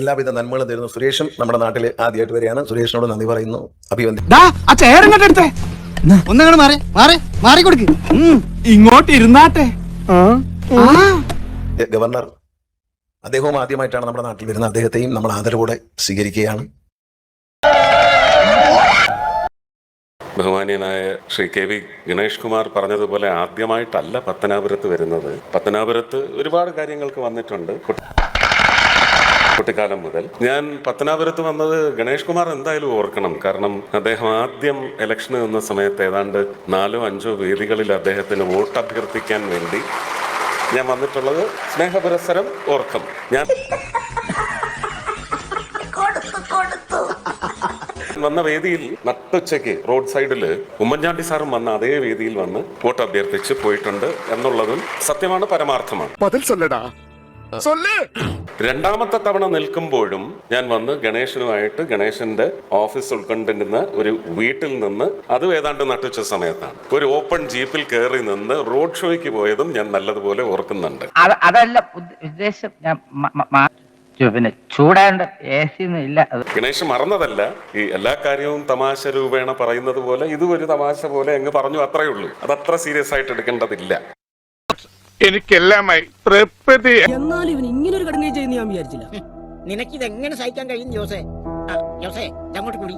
എല്ലാവിധ നന്മകളും തരുന്നു. സുരേഷും നമ്മുടെ നാട്ടിൽ ആദ്യമായിട്ട് വരികയാണ്. സുരേഷിനോട് നന്ദി പറയുന്നു, അഭിവന്ദിക്കുന്നു. ഇങ്ങോട്ട് ഇരുന്നാട്ടെ. ഗവർണർ അദ്ദേഹവും ആദ്യമായിട്ടാണ് നമ്മുടെ നാട്ടിൽ വരുന്നത്. അദ്ദേഹത്തെയും നമ്മൾ ആദരവോടെ സ്വീകരിക്കുകയാണ്. ബഹുമാന്യനായ ശ്രീ കെ വി ഗണേഷ് കുമാർ പറഞ്ഞതുപോലെ ആദ്യമായിട്ടല്ല പത്തനാപുരത്ത് വരുന്നത്. പത്തനാപുരത്ത് ഒരുപാട് കാര്യങ്ങൾക്ക് വന്നിട്ടുണ്ട് കുട്ടിക്കാലം മുതൽ. ഞാൻ പത്തനാപുരത്ത് വന്നത് ഗണേഷ് കുമാർ എന്തായാലും ഓർക്കണം. കാരണം അദ്ദേഹം ആദ്യം ഇലക്ഷന് നിന്ന സമയത്ത് ഏതാണ്ട് 4-5 വേദികളിൽ അദ്ദേഹത്തിന് വോട്ട് അഭ്യർത്ഥിക്കാൻ വേണ്ടി ഞാൻ വന്നിട്ടുള്ളത് സ്നേഹപുരസരം ഓർക്കും. ഞാൻ വന്ന വേദിയിൽ നട്ടുച്ചയ്ക്ക് റോഡ് സൈഡില് ഉമ്മൻചാണ്ടി സാറും വന്ന അതേ വേദിയിൽ വന്ന് വോട്ട് അഭ്യർത്ഥിച്ച് പോയിട്ടുണ്ട് എന്നുള്ളതും സത്യമാണ്, പരമാർത്ഥമാണ്. രണ്ടാമത്തെ തവണ നിൽക്കുമ്പോഴും ഞാൻ വന്ന് ഗണേശനുമായിട്ട് ഗണേശന്റെ ഓഫീസ് ഉൾക്കൊണ്ടിരുന്ന ഒരു വീട്ടിൽ നിന്ന്, അതും ഏതാണ്ട് നട്ടുച്ച സമയത്താണ്, ഒരു ഓപ്പൺ ജീപ്പിൽ കയറി നിന്ന് റോഡ് ഷോയ്ക്ക് പോയതും ഞാൻ നല്ലതുപോലെ ഓർക്കുന്നുണ്ട്. അതല്ല ഉദ്ദേശം, പിന്നെ ചൂടാണ്ട് ഇല്ല. ഗണേഷ് മറന്നതല്ല. ഈ എല്ലാ കാര്യവും തമാശ രൂപേണ പറയുന്നത് പോലെ ഇതും ഒരു തമാശ പോലെ അങ്ങ് പറഞ്ഞു, അത്രയേ ഉള്ളൂ. അതത്ര സീരിയസ് ആയിട്ട് എടുക്കേണ്ടതില്ല. എനിക്കെല്ലാമായി എന്നാലും ഇവൻ ഇങ്ങനെ ഒരു കടങ്ങി ചെയ്യുന്ന ഞാൻ വിചാരിച്ചില്ല. നിനക്കിത് എങ്ങനെ സഹിക്കാൻ കഴിയും ജോസേ? ജോസേ അങ്ങോട്ട് കൂടി.